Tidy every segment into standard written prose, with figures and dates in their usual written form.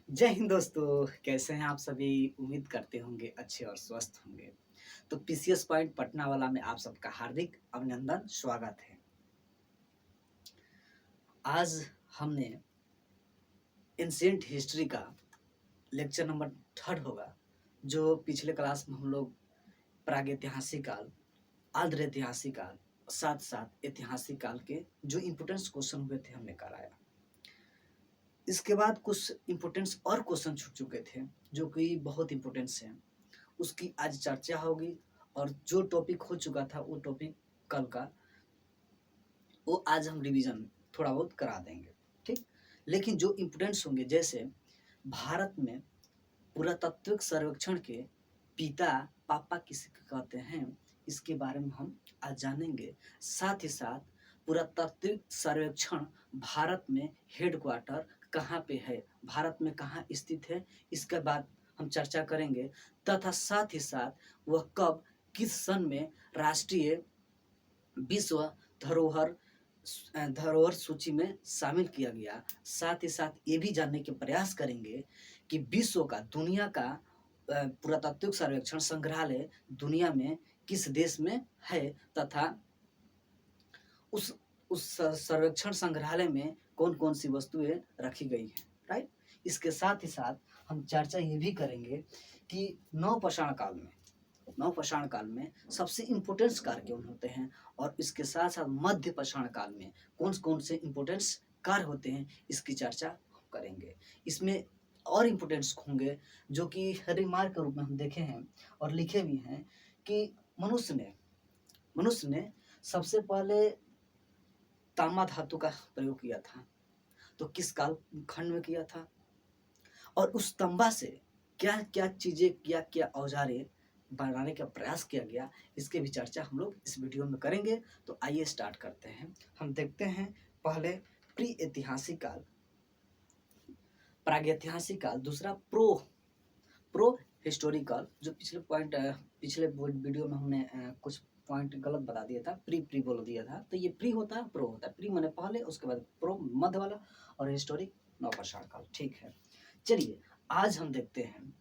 जय हिंद दोस्तों, कैसे हैं आप सभी? उम्मीद करते होंगे अच्छे और स्वस्थ होंगे। तो पीसीएस पॉइंट पटना वाला में आप सबका हार्दिक अभिनंदन, स्वागत है। आज हमने एंशिएंट हिस्ट्री का लेक्चर नंबर 3 होगा, जो पिछले क्लास में हम लोग प्रागैतिहासिक काल, आर्द्र ऐतिहासिक काल, साथ साथ ऐतिहासिक काल के जो इम्पोर्टेंस क्वेश्चन हुए थे हमने कराया। इसके बाद कुछ इम्पोर्टेंस और क्वेश्चन छूट चुके थे जो कि बहुत इम्पोर्टेंस है, उसकी आज चर्चा होगी। और जो टॉपिक हो चुका था वो टॉपिक कल का, वो आज हम रिवीजन थोड़ा बहुत करा देंगे, ठीक। लेकिन जो इम्पोर्टेंट्स होंगे, जैसे भारत में पुरातात्विक सर्वेक्षण के पिता पापा किसे कहते हैं, इसके बारे में हम आज जानेंगे। साथ ही साथ पुरातात्विक सर्वेक्षण भारत में हेडक्वार्टर कहाँ पे है, भारत में कहाँ स्थित है, इसके बाद हम चर्चा करेंगे। तथा साथ ही साथ वह कब, किस सन में राष्ट्रीय विश्व धरोहर धरोहर सूची में शामिल किया गया। साथ ही साथ ये भी जानने के प्रयास करेंगे कि विश्व का, दुनिया का पुरातात्विक सर्वेक्षण संग्रहालय दुनिया में किस देश में है, तथा उस सर्वेक्षण संग्रहालय में कौन कौन सी वस्तुएं रखी गई हैं, राइट। इसके साथ ही साथ हम चर्चा ये भी करेंगे कि नवपाषाण काल में सबसे इम्पोर्टेंस कार्य कौन होते हैं, और इसके साथ साथ मध्य पाषाण काल में कौन कौन से इम्पोर्टेंस कार्य होते हैं, इसकी चर्चा करेंगे। इसमें और इम्पोर्टेंस होंगे जो कि रिमार्क के रूप में हम देखे हैं और लिखे भी हैं कि मनुष्य ने सबसे पहले तांबा धातु का प्रयोग किया था, तो किस काल खंड में किया था, और उस तांबा से क्या क्या चीजें, क्या क्या औजारें बनाने का प्रयास किया गया, इसके भी चर्चा हम लोग इस वीडियो में करेंगे। तो आइए स्टार्ट करते हैं। हम देखते हैं पहले प्री ऐतिहासिक काल, प्रागैतिहासिक काल, दूसरा प्रो हिस्टोरिकल। जो पिछले वीडियो में हमने कुछ पॉइंट गलत बता दिया था, प्री बोल दिया था, तो ये प्री होता है, प्रो होता है। प्री माने पहले, उसके बाद प्रो मध्य वाला, और हिस्टोरिक नवपाषाण काल, ठीक है। चलिए आज हम देखते हैं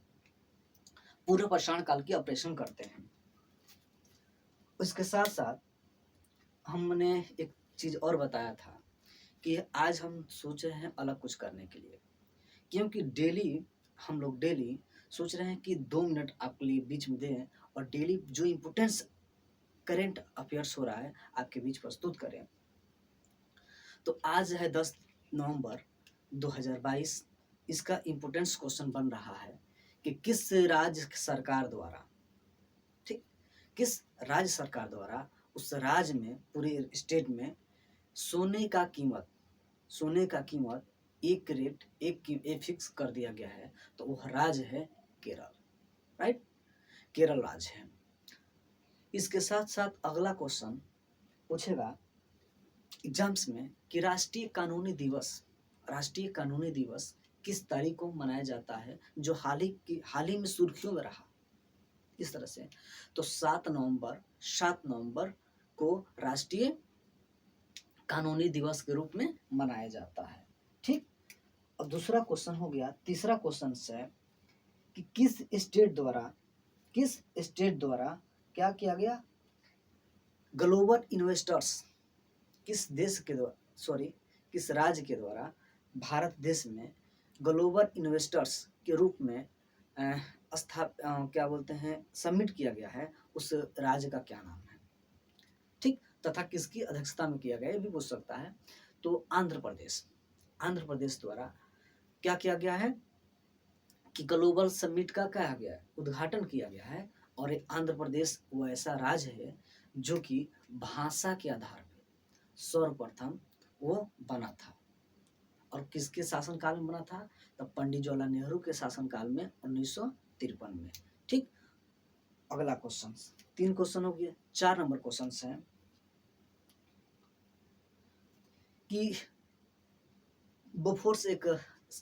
पूर्व पाषाण काल की ऑपरेशन करते हैं। उसके साथ साथ हमने एक चीज और बताया था कि आज हम सोच रहे हैं अलग कुछ करने के लिए, क्योंकि हम लोग डेली सोच रहे हैं कि 2 मिनट आपके लिए बीच में दें और डेली जो इम्पोर्टेंस करेंट अफेयर्स हो रहा है आपके बीच प्रस्तुत करें। तो आज है 10 नवंबर 2022। इसका इम्पोर्टेंस क्वेश्चन बन रहा है कि किस राज्य सरकार द्वारा, ठीक, किस राज्य सरकार द्वारा उस राज्य में, पूरे स्टेट में सोने का कीमत एक फिक्स कर दिया गया है। तो वह राज्य है केरल, राइट। केरल राज्य है। इसके साथ साथ अगला क्वेश्चन पूछेगा एग्जाम्स में कि राष्ट्रीय कानूनी दिवस किस तारीख को मनाया जाता है, जो हाल ही में सुर्खियों में रहा, इस तरह से। तो 7 नवंबर को राष्ट्रीय कानूनी दिवस के रूप में मनाया जाता है, ठीक। और दूसरा क्वेश्चन हो गया, तीसरा क्वेश्चन से कि किस स्टेट द्वारा क्या किया गया, ग्लोबल इन्वेस्टर्स, किस राज्य के द्वारा भारत देश में ग्लोबल इन्वेस्टर्स के रूप में क्या बोलते हैं, सबमिट किया गया है, उस राज्य का क्या नाम है, ठीक। तथा किसकी अध्यक्षता में किया गया, ये भी पूछ सकता है। तो आंध्र प्रदेश द्वारा क्या किया गया है कि ग्लोबल समिट का क्या गया है, उद्घाटन किया गया है। और ये आंध्र प्रदेश वो ऐसा राज्य है जो कि भाषा के आधार पर सर्वप्रथम वो बना था, और किसके शासनकाल में बना था, तब पंडित जवाहरलाल नेहरू के शासनकाल में 1953 में, ठीक। अगला क्वेश्चन, 3 क्वेश्चन हो गए। 4 नंबर क्वेश्चन है कि बोफोर्स एक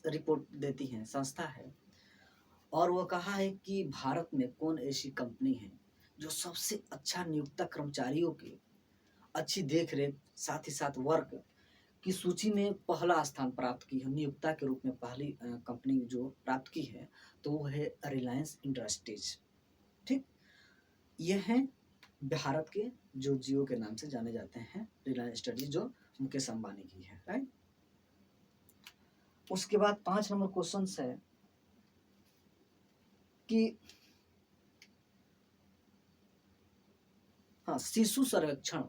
रिपोर्ट देती है, संस्था है, और वो कहा है कि भारत में कौन ऐसी कंपनी है जो सबसे अच्छा नियोक्ता कर्मचारियों की अच्छी देख रेख, साथ ही साथ वर्क की सूची में पहला स्थान प्राप्त की है, नियोक्ता के रूप में पहली कंपनी जो प्राप्त की है तो वो है रिलायंस इंडस्ट्रीज। ठीक, ये है भारत के जो जियो के नाम से जाने जाते हैं, रिलायंस इंडस्ट्रीज जो मुकेश अंबानी की है, राइट। उसके बाद 5 नंबर क्वेश्चन है कि हाँ, शिशु संरक्षण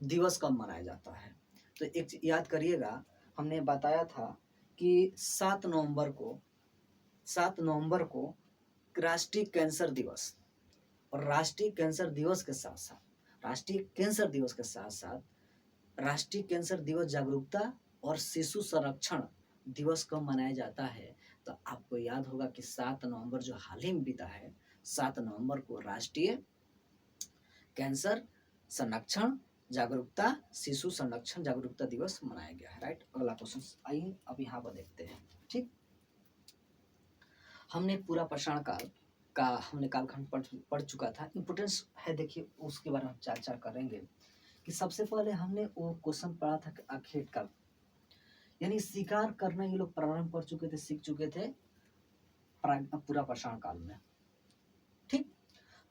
दिवस कब मनाया जाता है। तो एक चीज याद करिएगा, हमने बताया था कि 7 नवंबर को राष्ट्रीय कैंसर दिवस, और राष्ट्रीय कैंसर दिवस के साथ साथ राष्ट्रीय कैंसर दिवस जागरूकता और शिशु संरक्षण दिवस कब मनाया जाता है। तो आपको याद होगा कि 7 नवंबर जो हाल ही में बीता है, 7 नवंबर को राष्ट्रीय कैंसर संरक्षण जागरूकता शिशु संरक्षण जागरूकता दिवस मनाया गया है, राइट। अगला क्वेश्चन आइए अब यहाँ पर देखते हैं। ठीक, हमने पूरा पाषाण काल का हमने कालखंड पढ़ चुका था। इम्पोर्टेंस है, देखिए उसके बारे में चर्चा करेंगे कि सबसे पहले हमने वो क्वेश्चन पढ़ा था कि अखेट काल, यानी शिकार करना ये लोग प्रारंभ कर चुके थे, सीख चुके थे पूरा पाषाण काल में। ठीक,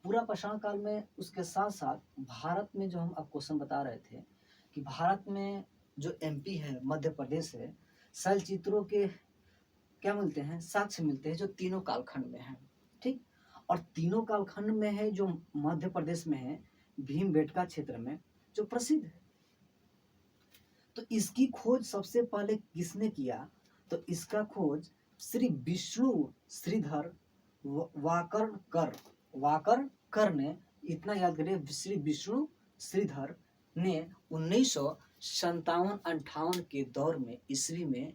पूरा पाषाण काल में उसके साथ साथ भारत में जो हम अब क्वेश्चन बता रहे थे कि भारत में जो एमपी है, मध्य प्रदेश है, शैल चित्रों के क्या मिलते हैं, साक्ष्य मिलते हैं जो तीनों कालखंड में है। ठीक, और तीनों कालखंड में है जो मध्य प्रदेश में है, भीमबेटका क्षेत्र में जो प्रसिद्ध है। तो इसकी खोज सबसे पहले किसने किया, तो इसका खोज श्री विष्णु श्रीधर वाकरकर ने, इतना याद करिए, श्री विष्णु श्रीधर ने 1957-58 के दौर में ईस्वी में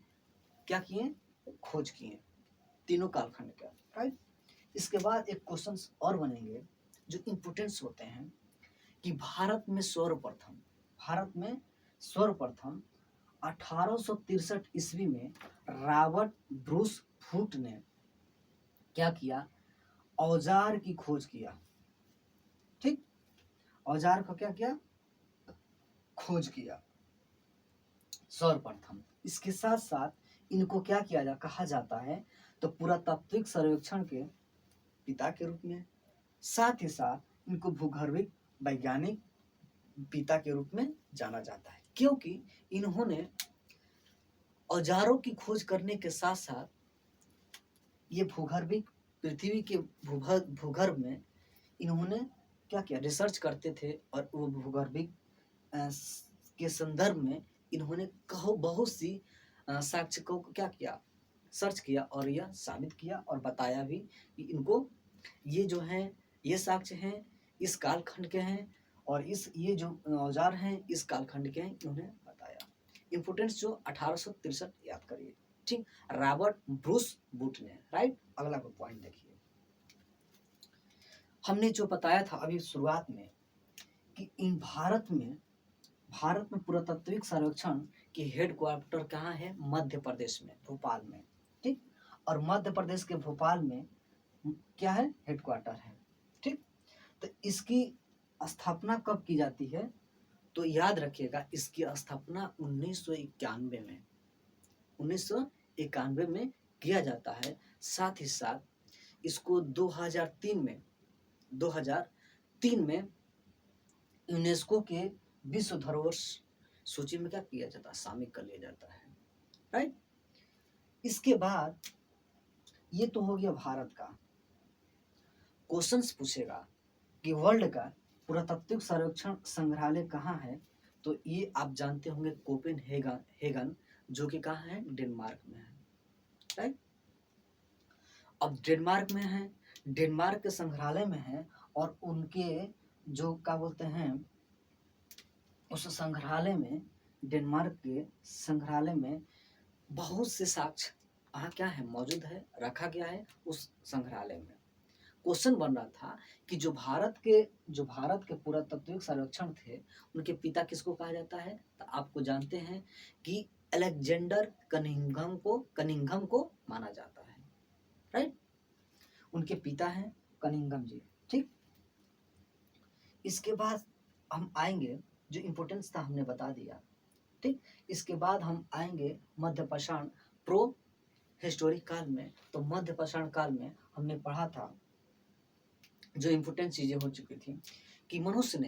क्या किए, खोज किए तीनों कालखंड का, राइट। इसके बाद एक क्वेश्चन और बनेंगे जो इम्पोर्टेंस होते हैं कि भारत में सर्वप्रथम 1863 ईस्वी में रॉबर्ट ब्रूस फूट ने क्या किया, औजार की खोज किया। ठीक, औजार का क्या किया, खोज किया सर्वप्रथम। इसके साथ साथ इनको क्या कहा जाता है, तो पुरातात्विक सर्वेक्षण के पिता के रूप में, साथ ही साथ इनको भूगर्भिक वैज्ञानिक पिता के रूप में जाना जाता है, क्योंकि इन्होंने औजारों की खोज करने के साथ साथ ये भूगर्भिक पृथ्वी के भूगर्भ में इन्होंने क्या किया, रिसर्च करते थे, और वो भूगर्भिक के संदर्भ में इन्होंने बहुत सी साक्ष्य को क्या किया, सर्च किया, और यह साबित किया और बताया भी कि इनको ये जो हैं, ये साक्ष्य हैं इस कालखंड के हैं, और ये जो औजार हैं इस कालखंड के हैं, इन्होंने बताया। इम्पोर्टेंस जो 1863 याद करिए। ठीक, रॉबर्ट ब्रूस बूट ने, राइट। अगला पॉइंट देखिए, हमने जो बताया था अभी शुरुआत में कि इन भारत में पुरातात्विक सर्वेक्षण की हेडक्वार्टर कहाँ है, मध्य प्रदेश में, भोपाल में। ठीक, और मध्य प्रदेश के भोपाल में क्या है, हेडक्वार्टर है। ठीक, तो इसकी स्थापना कब की जाती है, तो याद रखिएगा इसकी स्थापना 1991 में किया जाता है। साथ ही साथ इसको 2003 में यूनेस्को के विश्व धरोहर सूची में क्या किया जाता है, शामिल कर लिया जाता है, राइट। इसके बाद ये तो हो गया भारत का। क्वेश्चंस पूछेगा कि वर्ल्ड का पुरातात्विक सर्वेक्षण संग्रहालय कहाँ है, तो ये आप जानते होंगे कोपेनहेगन, जो कि कहाँ है, डेनमार्क में है, राइट। अब डेनमार्क में है, डेनमार्क के संग्रहालय में है, और उनके जो क्या बोलते हैं, उस संग्रहालय में, डेनमार्क के संग्रहालय में बहुत से साक्ष्य क्या है, मौजूद है, रखा गया है उस संग्रहालय में। क्वेश्चन बन रहा था कि जो भारत के पुरातात्विक सर्वेक्षण थे, उनके पिता किसको कहा जाता है, तो आपको जानते हैं कि अलेक्जेंडर कनिंघम को माना जाता है, राइट। उनके पिता हैं कनिंघम जी। ठीक, इसके बाद हम आएंगे, जो इम्पोर्टेंस था हमने बता दिया, ठीक। इसके बाद हम आएंगे मध्य पाषाण प्रो हिस्टोरिक काल में। तो मध्य पाषाण काल में हमने पढ़ा था जो इम्पोर्टेंट चीजें हो चुकी थी कि मनुष्य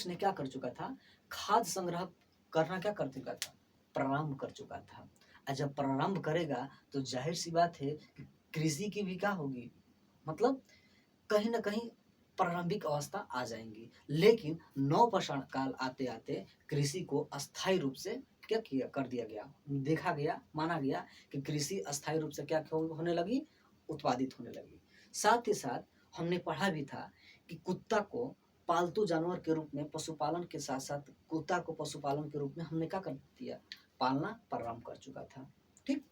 ने क्या कर चुका था, खाद्य संग्रह करना क्या कर चुका था, प्रारंभ कर चुका था। और जब प्रारंभ करेगा तो जाहिर सी बात है कि कृषि की भी क्या होगी, मतलब कहीं ना कहीं प्रारंभिक अवस्था आ जाएंगी। लेकिन नवपाषाण काल आते आते कृषि को अस्थायी रूप से क्या किया कर दिया गया, देखा गया, माना गया कि कृषि अस्थायी रूप से क्या होने लगी, उत्पादित होने लगी। साथ ही साथ हमने पढ़ा भी था कि कुत्ता को पालतू जानवर के रूप में, पशुपालन के साथ साथ कुत्ता को पशुपालन के रूप में हमने क्या कर दिया, पालना प्रारंभ कर चुका था, ठीक,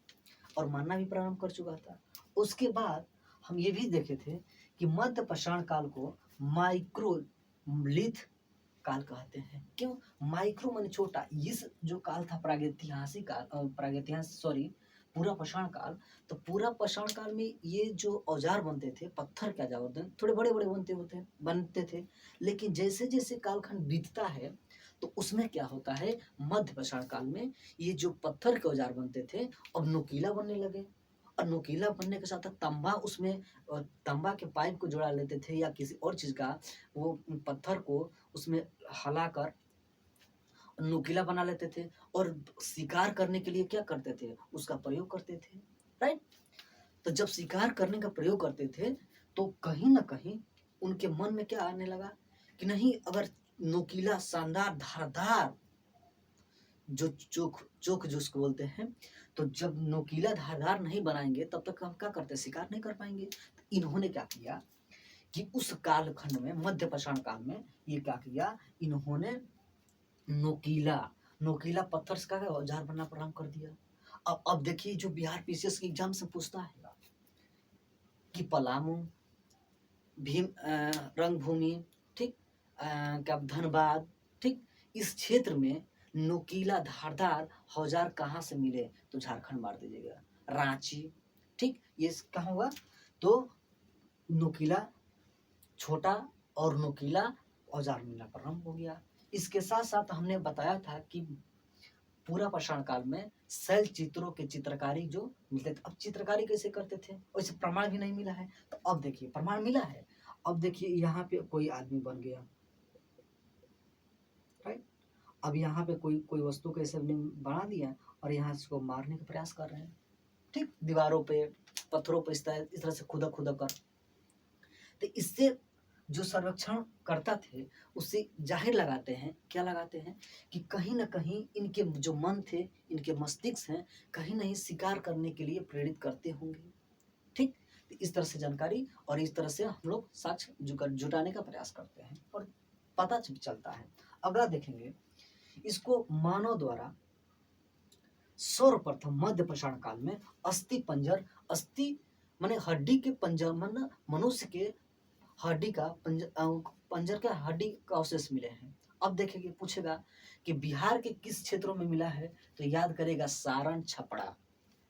और मानना भी प्रारंभ कर चुका था। उसके बाद हम ये भी देखे थे कि मध्य पाषाण काल को माइक्रोलिथ काल कहते हैं। क्यों माइक्रो माने छोटा, इस जो काल था प्रागैतिहासिक काल, पूरा पाषाण काल, तो पूरा पाषाण काल में ये जो औजार बनते थे, पत्थर के औजार बनते, थोड़े बड़े बड़े बनते थे। लेकिन जैसे जैसे कालखंड बीतता है तो उसमें क्या होता है, मध्य पाषाण काल में ये जो पत्थर के औजार बनते थे अब नुकीला बनने लगे। और नुकीला बनने के साथ साथ तांबा, उसमें तांबा के पाइप को जोड़ा लेते थे या किसी और चीज का, वो पत्थर को उसमें हलाकर नुकीला बना लेते थे और शिकार करने के लिए क्या करते थे, उसका प्रयोग करते थे, राइट। तो जब शिकार करने का प्रयोग करते थे तो कहीं ना कहीं उनके मन में क्या आने लगा कि नहीं, अगर नुकीला, शानदार, धारदार, जो चोख चोख जिसको बोलते हैं, तो जब नुकीला धारदार नहीं बनाएंगे तब तक हम क्या करते, शिकार नहीं कर पाएंगे। तो इन्होंने क्या किया कि उस कालखंड में, मध्य पाषाण काल में, ये क्या किया, इन्होंने नोकीला नोकीला पत्थर से का औजार बनना प्रारंभ कर दिया। अब देखिए, जो बिहार पीसीएस के एग्जाम से पूछता है कि पलामू, भीम, रंगभूमि, ठीक, क्या धनबाद, ठीक, इस क्षेत्र में नोकीला धारदार औजार कहाँ से मिले, तो झारखंड मार दीजिएगा, रांची, ठीक, ये कहाँ हुआ, तो नोकीला छोटा और नोकीला औजार मिलना प्रारंभ हो गया। इसके साथ साथ हमने बताया था कि पूरा पाषाण काल में शैल चित्रों के चित्रकारी जो मिलते थे। अब चित्रकारी कैसे करते थे, वैसे प्रमाण भी नहीं मिला है। तो अब देखिए प्रमाण मिला है। अब देखिए यहाँ पे कोई आदमी बन गया, राइट। अब यहाँ पे कोई वस्तु को ऐसे बना दिया और यहाँ इसको मारने का प्रयास कर रहे हैं, ठीक, दीवारों पे, पत्थरों पे इस तरह से खुदा खुदा कर। तो इससे जो सर्वेक्षण करता थे उससे जाहिर लगाते हैं, क्या लगाते हैं कि कहीं ना कहीं इनके जो मन थे, इनके मस्तिष्क हैं, कहीं नहीं शिकार करने के लिए प्रेरित करते होंगे, ठीक। तो इस तरह से जानकारी और इस तरह से हम लोग साक्ष्य जुटाने का प्रयास करते हैं और पता चलता है। अगला देखेंगे, इसको मानव द्वारा सर्वप्रथम मध्य पाषाण काल में अस्थि पंजर, अस्थि माने हड्डी के पंजर, मन मनुष्य के हड्डी का पंजर का हड्डी का अवशेष मिले हैं। अब देखेंगे, पूछेगा कि बिहार के किस क्षेत्रों में मिला है, तो याद करेगा सारण, छपरा,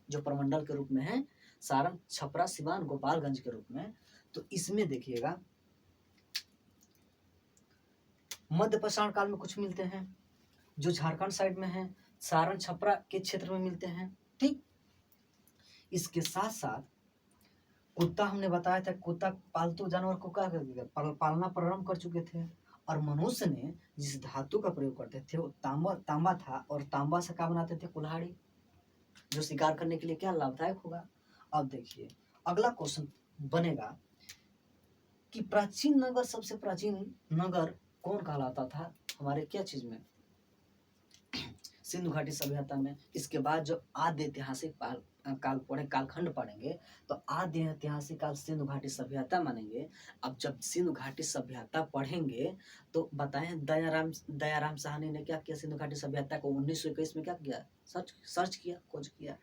जो प्रमंडल के रूप में है, सारण, छपरा, सिवान, गोपालगंज के रूप में। तो इसमें देखिएगा मध्य पाषाण काल में कुछ मिलते हैं जो झारखंड साइड में है, सारण, छपरा के क्षेत्र में मिलते हैं, ठीक। इसके साथ साथ कुत्ता हमने बताया था, कुत्ता पालतू जानवर को क्या पालना प्रारंभ कर चुके थे। और मनुष्य ने जिस धातु का प्रयोग करते थे वो तांबा था, और तांबा से क्या बनाते थे, कुल्हाड़ी, जो शिकार करने के लिए क्या लाभदायक होगा। अब देखिए अगला क्वेश्चन बनेगा कि प्राचीन नगर, सबसे प्राचीन नगर कौन कहलाता था हमारे क्या चीज में, सिंधु घाटी सभ्यता में। इसके बाद जो आद्य ऐतिहासिक कालखंड पढ़ेंगे तो आद्य ऐतिहासिक काल सिंधु घाटी सभ्यता मानेंगे। अब जब सिंधु घाटी सभ्यता पढ़ेंगे तो बताएं दयाराम साहनी ने क्या किया, सिंधु घाटी सभ्यता को 1921 में क्या किया, सर्च किया, खोज किया।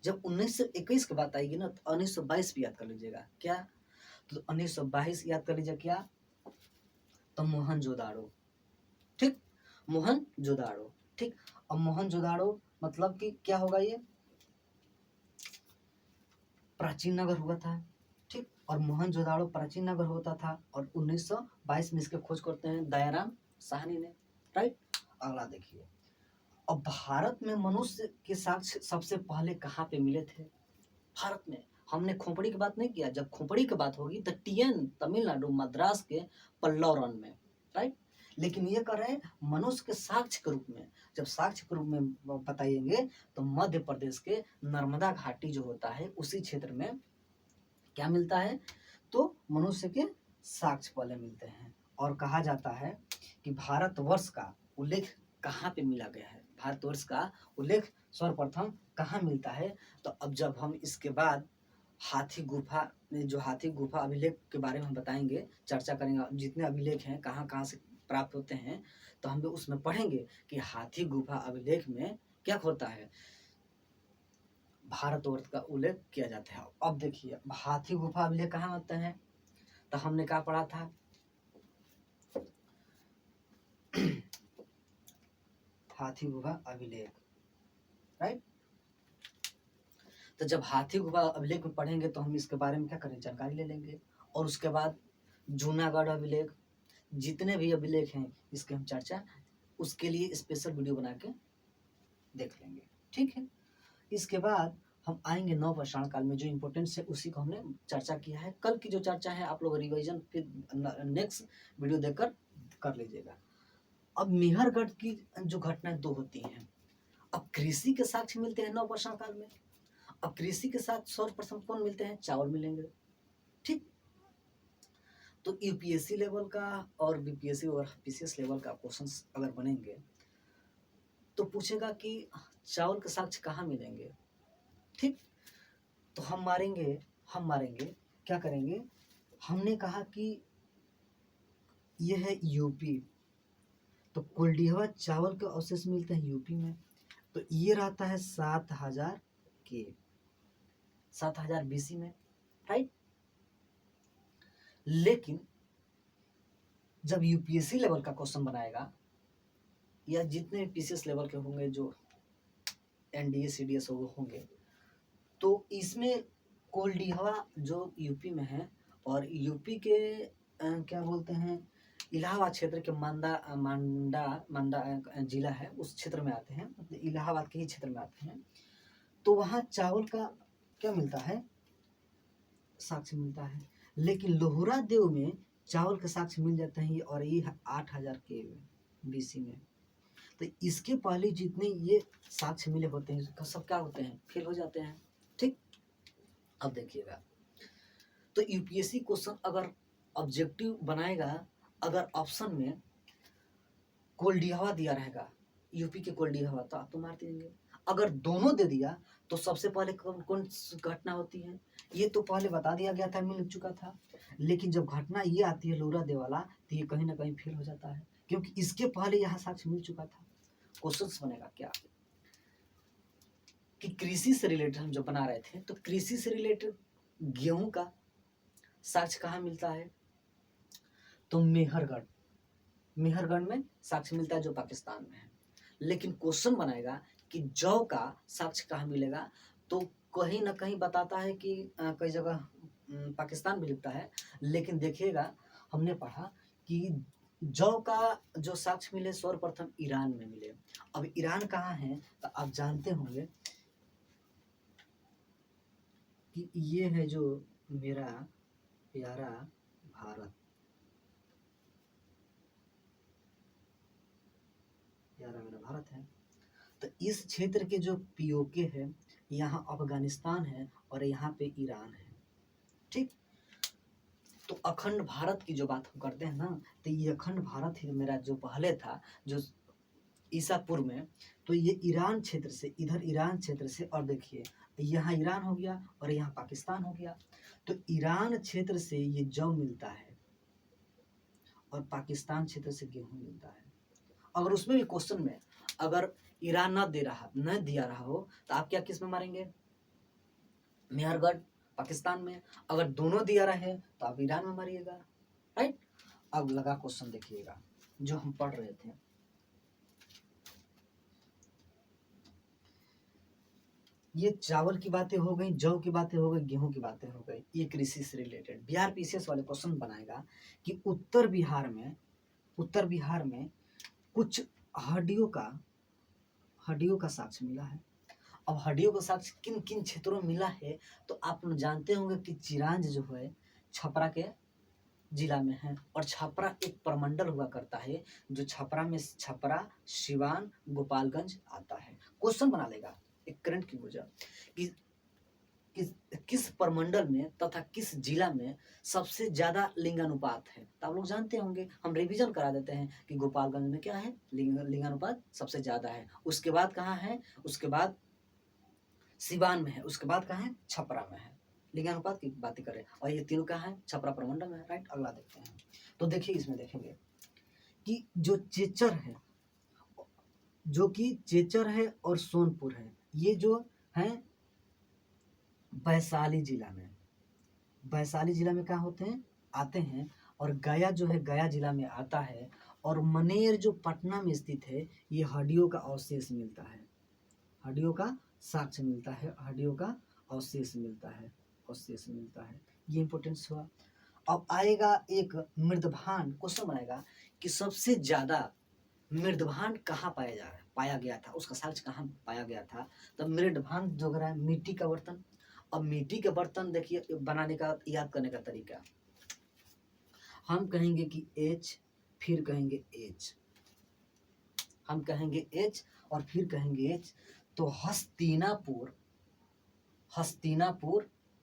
जब 1921 की बात आएगी ना तो 1922 भी याद कर लीजिएगा, क्या, तो 1922 याद कर लीजिए, क्या, तो मोहनजोदाड़ो, ठीक, मोहनजोदाड़ो, ठीक। अब मोहनजोदाड़ो मतलब कि क्या होगा, ये प्राचीन नगर हुआ था, ठीक। और मोहनजोदाड़ो प्राचीन नगर होता था। और 1922 में इसके खोज करते हैं दयाराम साहनी ने, राइट। अगला देखिए, अब भारत में मनुष्य के साक्ष्य सबसे पहले कहाँ पे मिले थे? भारत में। हमने खोपड़ी की बात नहीं किया, जब खोपड़ी की बात होगी तो टीएन तमिलनाडु मद्रास के पल्लौरन में, राइट। लेकिन ये कर रहे हैं मनुष्य के साक्ष्य के रूप में। जब साक्ष्य के रूप में बताइएंगे तो मध्य प्रदेश के नर्मदा घाटी जो होता है उसी क्षेत्र में क्या मिलता है, तो मनुष्य के साक्ष्य पहले मिलते हैं। और कहा जाता है कि भारतवर्ष का उल्लेख कहाँ पे मिला गया है, भारतवर्ष का उल्लेख सर्वप्रथम कहाँ मिलता है। तो अब जब हम इसके बाद हाथी गुफा में, जो हाथी गुफा अभिलेख के बारे में हम बताएंगे, चर्चा करेंगे, जितने अभिलेख हैं कहाँ कहाँ से प्राप्त होते हैं, तो हम लोग उसमें पढ़ेंगे कि हाथी गुफा अभिलेख में क्या होता है, भारतवर्ष का उल्लेख किया जाता है। अब देखिए हाथी गुफा अभिलेख कहाँ होते हैं, तो हमने क्या पढ़ा था, हाथी गुफा अभिलेख, राइट। तो जब हाथी गुफा अभिलेख में पढ़ेंगे तो हम इसके बारे में क्या करें, जानकारी ले लेंगे। और उसके बाद जूनागढ़ अभिलेख, जितने भी अभिलेख हैं इसके हम चर्चा उसके लिए स्पेशल वीडियो बना के देख लेंगे, ठीक है। इसके बाद हम आएंगे नव पाषाण काल में, जो इम्पोर्टेंस है उसी को हमने चर्चा किया है। कल की जो चर्चा है आप लोग रिवीजन फिर नेक्स्ट वीडियो देखकर कर लीजिएगा। अब मेहरगढ़ की जो घटनाएं दो होती हैं, अब कृषि के साक्ष्य मिलते हैं नव पाषाण काल में। अब कृषि के साथ सर्वप्रथम कौन मिलते हैं, चावल मिलेंगे, ठीक। तो यूपीएससी लेवल का और बीपीएससी और पीसीएस लेवल का क्वेश्चन अगर बनेंगे तो पूछेगा कि चावल के साक्ष्य कहाँ मिलेंगे, ठीक। तो हम मारेंगे क्या करेंगे, हमने कहा कि यह है यूपी, तो कुलडीहवा चावल के अवशेष मिलते हैं यूपी में। तो ये रहता है 7000 के 7000 बीसी में, राइट। लेकिन जब यूपीएससी लेवल का क्वेश्चन बनाएगा या जितने पीसीएस लेवल के होंगे, जो एनडीए सीडीएस होंगे, तो इसमें कोल्डिहवा जो यूपी में है और यूपी के क्या बोलते हैं, इलाहाबाद क्षेत्र के मांडा जिला है, उस क्षेत्र में आते हैं, मतलब इलाहाबाद के ही क्षेत्र में आते हैं। तो वहाँ चावल का क्या मिलता है, साक्ष्य मिलता है। लेकिन लोहरा देव में चावल के साक्ष्य मिल जाते हैं और ये 8000 के बीसी में। तो इसके पहले जितने ये साक्ष्य मिले होते हैं सब क्या होते हैं, फेल हो जाते हैं, ठीक। अब देखिएगा, तो यूपीएससी क्वेश्चन अगर ऑब्जेक्टिव बनाएगा, अगर ऑप्शन में कोल्डिहवा दिया रहेगा, यूपी के कोल्डिहवा, तो आप तो मार देंगे। अगर दोनों दे दिया तो सबसे पहले कौन कौन घटना होती है, ये तो पहले बता दिया गया था, मिल चुका था। लेकिन जब घटना ये आती है लोहरा देव वाला, तो ये कहीं ना कहीं फेल हो जाता है, क्योंकि इसके पहले यहाँ साक्ष्य मिल चुका था। क्वेश्चन बनेगा क्या कि कृषि से रिलेटेड हम जो बना रहे थे, तो कृषि से रिलेटेड गेहूं का साक्ष्य कहाँ मिलता है, तो मेहरगढ़ में साक्ष्य मिलता है जो पाकिस्तान में है। लेकिन क्वेश्चन बनाएगा कि जौ का साक्ष्य कहाँ मिलेगा, तो कहीं ना कहीं बताता है कि कई जगह पाकिस्तान भी लिखता है। लेकिन देखिएगा हमने पढ़ा कि जौ का जो साक्ष्य मिले सर्वप्रथम ईरान में मिले। अब ईरान कहाँ है, तो आप जानते होंगे कि ये है जो मेरा प्यारा भारत, प्यारा मेरा भारत है। तो इस क्षेत्र के जो पीओके है, यहाँ अफगानिस्तान है और यहाँ पे ईरान है, ठीक। तो अखंड भारत की जो बात हम करते हैं ना, तो ये अखंड भारत ही मेरा जो पहले था, जो ईसा पूर्व में, तो ये ईरान क्षेत्र से, इधर ईरान क्षेत्र से, और देखिए यहाँ ईरान हो गया और यहाँ पाकिस्तान हो गया। तो ईरान क्षेत्र से ये जौ मिलता है और पाकिस्तान क्षेत्र से गेहूं मिलता है। अगर उसमें भी क्वेश्चन में अगर ईरान न दिया रहा हो, तो आप क्या किस में मारेंगे, मेहरगढ़ पाकिस्तान में। अगर दोनों दिया रहे तो आप ईरान में मारिएगा, राइट। अब लगा क्वेश्चन देखिएगा जो हम पढ़ रहे थे, ये चावल की बातें हो गई, जौ की बातें हो गई, गेहूं की बातें हो गई, ये कृषि से रिलेटेड। बिहार पीसीएस वाले क्वेश्चन बनाएगा कि उत्तर बिहार में उत्तर बिहार में कुछ हड्डियों का साक्ष्य मिला है। अब हड्डियों का साक्ष्य किन किन क्षेत्रों में मिला है, तो आप लोग जानते होंगे कि चिरांज जो है छपरा के जिला में है, और छपरा एक प्रमंडल हुआ करता है जो छपरा, सिवान, गोपालगंज आता है। क्वेश्चन बना लेगा एक करंट की वजह कि किस प्रमंडल में तथा किस जिला में सबसे ज्यादा लिंगानुपात है। तो आप लोग जानते होंगे, हम रिवीजन करा देते हैं कि गोपालगंज में क्या है, लिंगानुपात सबसे ज्यादा है। उसके बाद कहाँ है, उसके बाद सिवान में है, उसके बाद कहाँ है, छपरा में है। लिंगानुपात की बातें करें, और ये तीनों कहाँ है, छपरा प्रमंडल में है। राइट, अगला देखते हैं। तो देखिए इसमें देखेंगे कि जो चेचर है और सोनपुर है, ये जो है वैशाली जिला में क्या होते हैं, आते हैं। और गया जो है गया जिला में आता है। और मनेर जो पटना में स्थित है, ये हड्डियों का अवशेष मिलता है, हड्डियों का साक्ष्य मिलता है, हड्डियों का अवशेष मिलता है, ये इंपॉर्टेंस हुआ। अब आएगा एक मृदभांड, क्वेश्चन बनाएगा कि सबसे ज्यादा मृदभांड कहाँ पाया गया था, उसका साक्ष्य कहाँ पाया गया था। तो मृदभांड जो है मिट्टी का बर्तन। अब मिट्टी के बर्तन देखिए बनाने का, याद करने का तरीका, हम कहेंगे कि एच, फिर कहेंगे एच, हम कहेंगे एच और फिर कहेंगे एच। तो हस्तिनापुर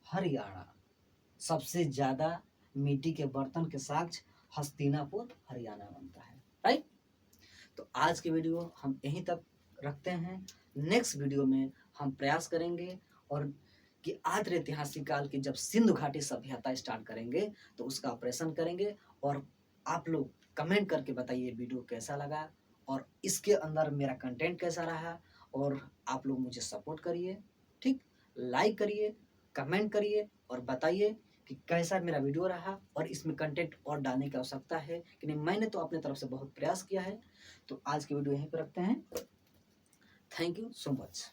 हरियाणा, सबसे ज्यादा मिट्टी के बर्तन के साक्ष्य हस्तिनापुर हरियाणा बनता है। राइट, तो आज के वीडियो हम यहीं तक रखते हैं। नेक्स्ट वीडियो में हम प्रयास करेंगे और कि आद्र ऐतिहासिक काल की जब सिंधु घाटी सभ्यता स्टार्ट करेंगे तो उसका ऑपरेशन करेंगे। और आप लोग कमेंट करके बताइए वीडियो कैसा लगा और इसके अंदर मेरा कंटेंट कैसा रहा, और आप लोग मुझे सपोर्ट करिए। ठीक, लाइक करिए, कमेंट करिए और बताइए कि कैसा मेरा वीडियो रहा और इसमें कंटेंट और डालने की आवश्यकता है कि नहीं। मैंने तो अपने तरफ से बहुत प्रयास किया है। तो आज की वीडियो यहीं पर रखते हैं। Thank you so much.